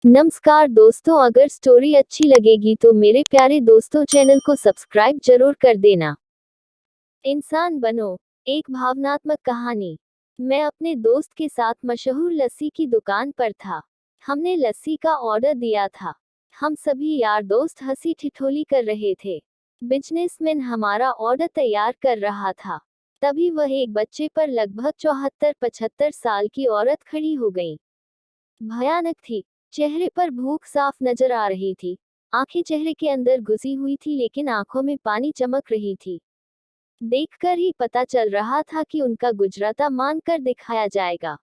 नमस्कार दोस्तों, अगर स्टोरी अच्छी लगेगी तो मेरे प्यारे दोस्तों चैनल को सब्सक्राइब जरूर कर देना। इंसान बनो। एक भावनात्मक कहानी। मैं अपने दोस्त के साथ मशहूर लस्सी की दुकान पर था। हमने लस्सी का ऑर्डर दिया था। हम सभी यार दोस्त हंसी ठिठोली कर रहे थे। बिजनेसमैन हमारा ऑर्डर तैयार कर रहा था। तभी वह एक बच्चे पर लगभग 74-75 साल की औरत खड़ी हो गई। भयानक थी। चेहरे पर भूख साफ नजर आ रही थी। आंखें चेहरे के अंदर घुसी हुई थी, लेकिन आंखों में पानी चमक रही थी। देखकर ही पता चल रहा था कि उनका गुजराता मानकर दिखाया जाएगा।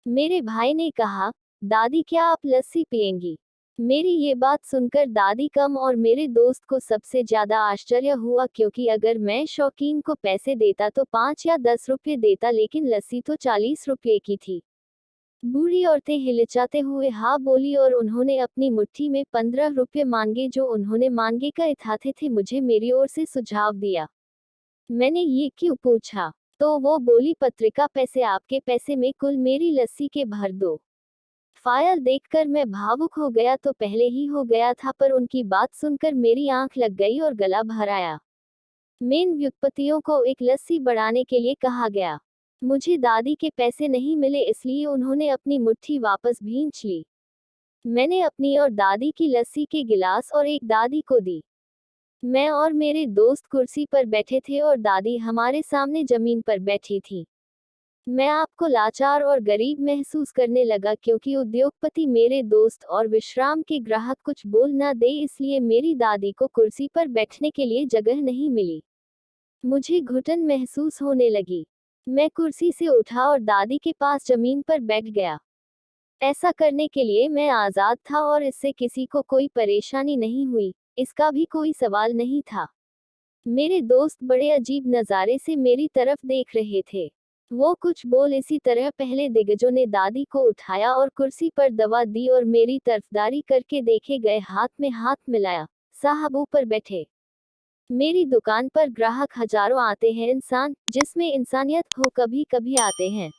मेरे भाई ने कहा, दादी क्या आप लस्सी पिएंगी? मेरी ये बात सुनकर दादी कम और मेरे दोस्त को सबसे ज्यादा आश्चर्य हुआ, क्योंकि अगर मैं शौकीन को पैसे देता तो 5 या 10 रुपये देता, लेकिन लस्सी तो 40 रुपये की थी। बूढ़ी औरतें हिलचाते हुए हाँ बोली और उन्होंने अपनी मुट्ठी में 15 रुपये मांगे, जो उन्होंने मांगे का इथाथे थे। मुझे मेरी ओर से सुझाव दिया। मैंने ये क्यों पूछा, तो वो बोली, पत्रिका पैसे आपके पैसे में कुल मेरी लस्सी के भर दो। फाइल देखकर मैं भावुक हो गया तो पहले ही हो गया था, पर उनकी बात सुनकर मेरी आंख लग गई और गला भर आया। मेन व्युत्पत्तियों को एक लस्सी बढ़ाने के लिए कहा गया। मुझे दादी के पैसे नहीं मिले, इसलिए उन्होंने अपनी मुट्ठी वापस भींच ली। मैंने अपनी और दादी की लस्सी के गिलास और एक दादी को दी। मैं और मेरे दोस्त कुर्सी पर बैठे थे और दादी हमारे सामने जमीन पर बैठी थी। मैं आपको लाचार और गरीब महसूस करने लगा, क्योंकि उद्योगपति मेरे दोस्त और विश्राम के ग्राहक कुछ बोल न दे, इसलिए मेरी दादी को कुर्सी पर बैठने के लिए जगह नहीं मिली। मुझे घुटन महसूस होने लगी। मैं कुर्सी से उठा और दादी के पास जमीन पर बैठ गया। ऐसा करने के लिए मैं आजाद था और इससे किसी को कोई परेशानी नहीं हुई, इसका भी कोई सवाल नहीं था। मेरे दोस्त बड़े अजीब नज़ारे से मेरी तरफ देख रहे थे। वो कुछ बोल इसी तरह पहले दिग्गजों ने दादी को उठाया और कुर्सी पर दबा दी और मेरी तरफदारी करके देखे गए हाथ में हाथ मिलाया। साहब ऊपर बैठे। मेरी दुकान पर ग्राहक हजारों आते हैं, इंसान जिसमें इंसानियत हो कभी कभी आते हैं।